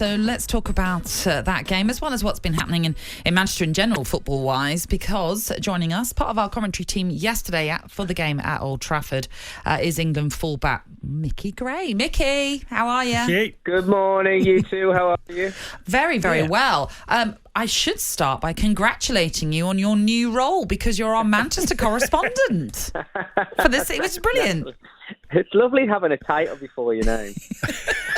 So let's talk about that game as well as what's been happening in Manchester in general, football-wise, because joining us, part of our commentary team yesterday for the game at Old Trafford, is England fullback Micky Gray. Micky, how are you? Good morning, you two. How are you? Very, very well. I should start by congratulating you on your new role because you're our Manchester correspondent for this. It was brilliant. It's lovely having a title before your name.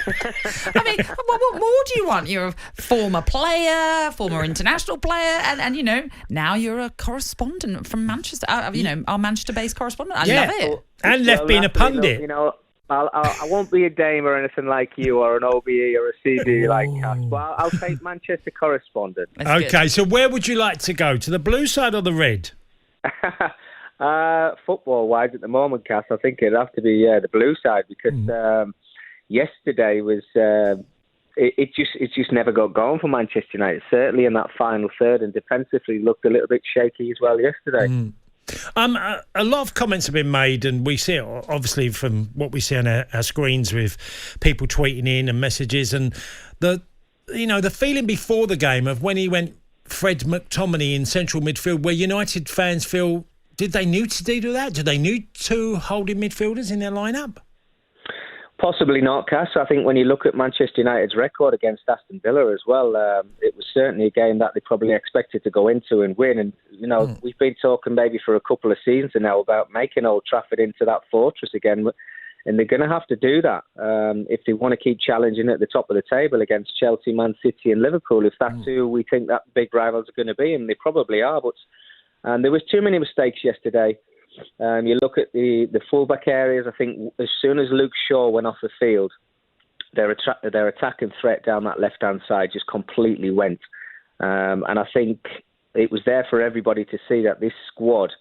I mean, what more do you want? You're a former player, former international player, and you know, now you're a correspondent from Manchester. Our Manchester-based correspondent. I love it. And left being a pundit. You know, I won't be a Dame or anything like you, or an OBE or a CD like Cass, but I'll take Manchester correspondent. Okay, so where would you like to go? To the blue side or the red? Football-wise, at the moment, Cass, I think it'd have to be the blue side because yesterday was it just never got going for Manchester United. Certainly in that final third, and defensively looked a little bit shaky as well yesterday. A lot of comments have been made, and we see it obviously from what we see on our screens with people tweeting in and messages, and the feeling before the game of when he went Fred McTominay in central midfield, where United fans feel, did they need to do that? Did they need two holding midfielders in their lineup? Possibly not, Cass. I think when you look at Manchester United's record against Aston Villa as well, it was certainly a game that they probably expected to go into and win. And, we've been talking maybe for a couple of seasons now about making Old Trafford into that fortress again. And they're going to have to do that if they want to keep challenging at the top of the table against Chelsea, Man City and Liverpool. If that's who we think that big rivals are going to be, and they probably are. But there was too many mistakes yesterday. You look at the fullback areas. I think as soon as Luke Shaw went off the field, their attacking threat down that left-hand side just completely went. And I think it was there for everybody to see that this squad,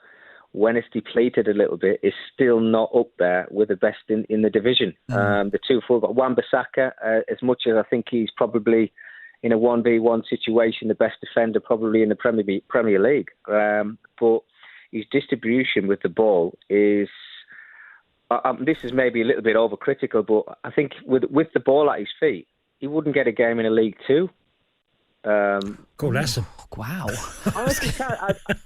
when it's depleted a little bit, is still not up there with the best in the division. The two fullback, Wan-Bissaka, as much as I think he's probably in a 1v1 situation, the best defender probably in the Premier League. But his distribution with the ball is... this is maybe a little bit overcritical, but I think with the ball at his feet, he wouldn't get a game in a League Two. Cool, Aston. Wow. Honestly,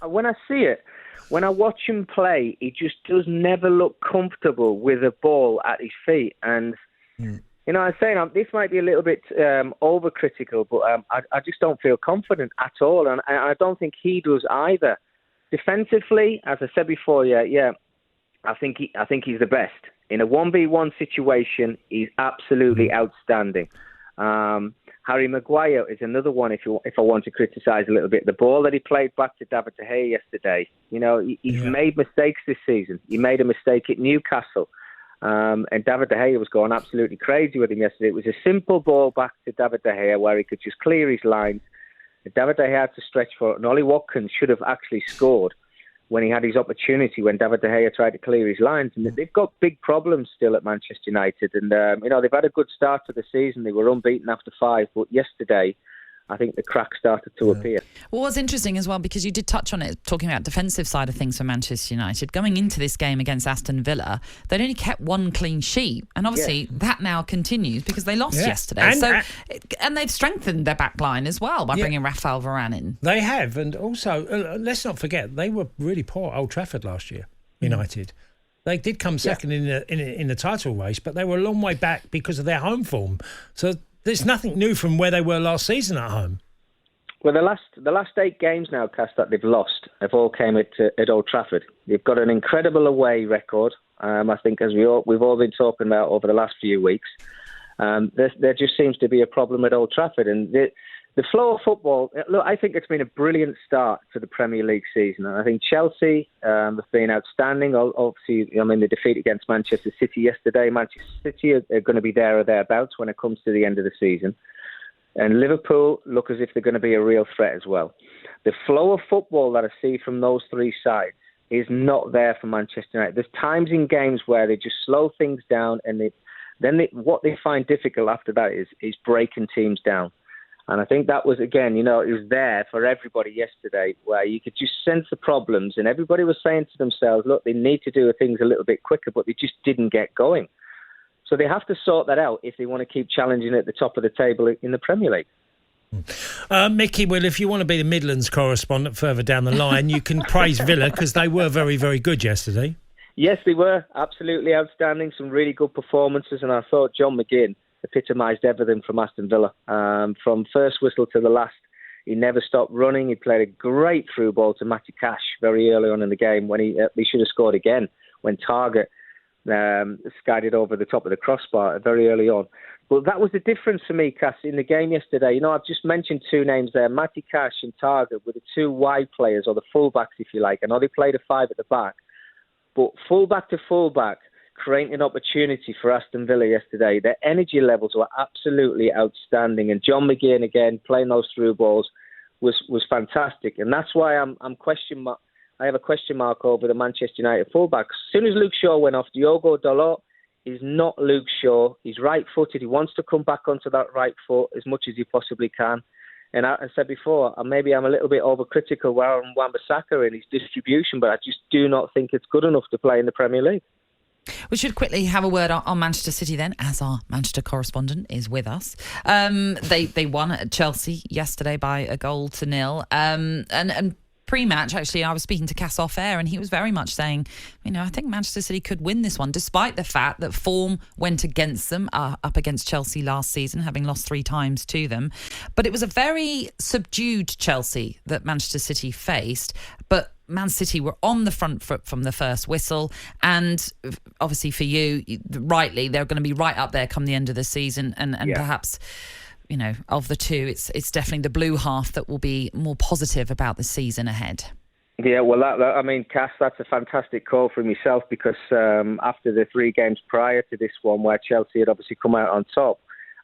when I see it, when I watch him play, he just does never look comfortable with a ball at his feet. And, I'm saying this might be a little bit overcritical, but I just don't feel confident at all. And I don't think he does either. Defensively, as I said before, I think he's the best. In a 1v1 situation, he's absolutely outstanding. Harry Maguire is another one, if I want to criticise a little bit. The ball that he played back to David De Gea yesterday, he's made mistakes this season. He made a mistake at Newcastle, and David De Gea was going absolutely crazy with him yesterday. It was a simple ball back to David De Gea where he could just clear his lines. David De Gea had to stretch for it, and Ollie Watkins should have actually scored when he had his opportunity, when David De Gea tried to clear his lines. And they've got big problems still at Manchester United. And, they've had a good start to the season. They were unbeaten after 5. But yesterday, I think the cracks started to appear. Well, what's interesting as well, because you did touch on it, talking about defensive side of things for Manchester United, going into this game against Aston Villa, they'd only kept one clean sheet. And obviously that now continues because they lost yesterday. And they've strengthened their back line as well by bringing Rafael Varane in. They have. And also, let's not forget, they were really poor at Old Trafford last year, United. They did come second in the title race, but they were a long way back because of their home form. So there's nothing new from where they were last season at home. Well, the last 8 games now, Cass, that they've lost have all came at Old Trafford. They've got an incredible away record. I think, as we've all been talking about over the last few weeks, there just seems to be a problem at Old Trafford. And the flow of football, look, I think it's been a brilliant start to the Premier League season. And I think Chelsea have been outstanding. Obviously, the defeat against Manchester City yesterday. Manchester City are going to be there or thereabouts when it comes to the end of the season. And Liverpool look as if they're going to be a real threat as well. The flow of football that I see from those 3 sides is not there for Manchester United. There's times in games where they just slow things down, and what they find difficult after that is breaking teams down. And I think that was, again, it was there for everybody yesterday, where you could just sense the problems, and everybody was saying to themselves, look, they need to do things a little bit quicker, but they just didn't get going. So they have to sort that out if they want to keep challenging at the top of the table in the Premier League. Micky, well, if you want to be the Midlands correspondent further down the line, you can praise Villa because they were very, very good yesterday. Yes, they were absolutely outstanding. Some really good performances, and I thought John McGinn epitomised everything from Aston Villa. From first whistle to the last, he never stopped running. He played a great through ball to Matty Cash very early on in the game when he should have scored again when Target skied it over the top of the crossbar very early on. But that was the difference for me, Cass, in the game yesterday. You know, I've just mentioned two names there. Matty Cash and Target were the two wide players, or the fullbacks, if you like. I know they played a five at the back. But fullback to fullback, creating an opportunity for Aston Villa yesterday. Their energy levels were absolutely outstanding. And John McGinn, again, playing those through balls was fantastic. And that's why I have a question mark over the Manchester United fullbacks. As soon as Luke Shaw went off, Diogo Dalot is not Luke Shaw. He's right-footed. He wants to come back onto that right foot as much as he possibly can. And I said before, maybe I'm a little bit overcritical on Wan-Bissaka and his distribution, but I just do not think it's good enough to play in the Premier League. We should quickly have a word on Manchester City then, as our Manchester correspondent is with us. They won at Chelsea yesterday by 1-0. And pre-match, actually, I was speaking to Cass off air, and he was very much saying, I think Manchester City could win this one, despite the fact that form went against them up against Chelsea last season, having lost 3 times to them. But it was a very subdued Chelsea that Manchester City faced. But Man City were on the front foot from the first whistle, and obviously for you, rightly, they're going to be right up there come the end of the season, and perhaps, of the two, it's definitely the blue half that will be more positive about the season ahead. Yeah, well, Cass, that's a fantastic call from yourself, because after the 3 games prior to this one, where Chelsea had obviously come out on top,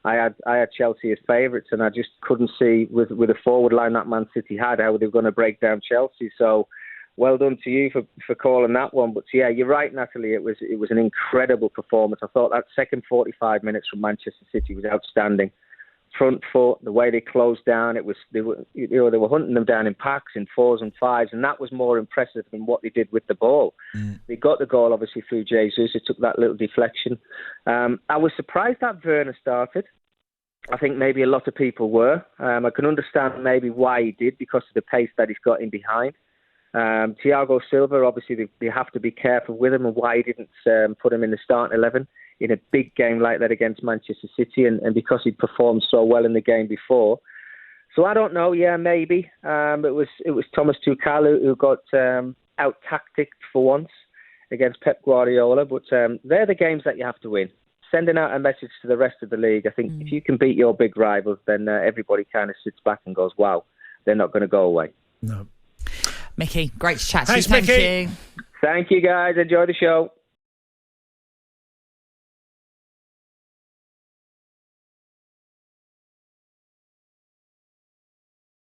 I had Chelsea as favourites, and I just couldn't see with a forward line that Man City had how they were going to break down Chelsea. So, well done to you for calling that one. But yeah, you're right, Natalie. It was an incredible performance. I thought that second 45 minutes from Manchester City was outstanding. Front foot, the way they closed down, they were hunting them down in packs, in 4s and 5s, and that was more impressive than what they did with the ball. They got the goal obviously through Jesus. It took that little deflection. I was surprised that Werner started. I think maybe a lot of people were. I can understand maybe why he did, because of the pace that he's got in behind. Thiago Silva, obviously they have to be careful with him, and why he didn't put him in the starting 11 in a big game like that against Manchester City, and because he'd performed so well in the game before. So I don't know, maybe. It was Thomas Tuchel who got out-tacticked for once against Pep Guardiola, but they're the games that you have to win. Sending out a message to the rest of the league, I think if you can beat your big rivals, then everybody kind of sits back and goes, wow, they're not going to go away. No. Micky, great to chat to you. Thanks, Micky. Thank you. Thank you, guys. Enjoy the show.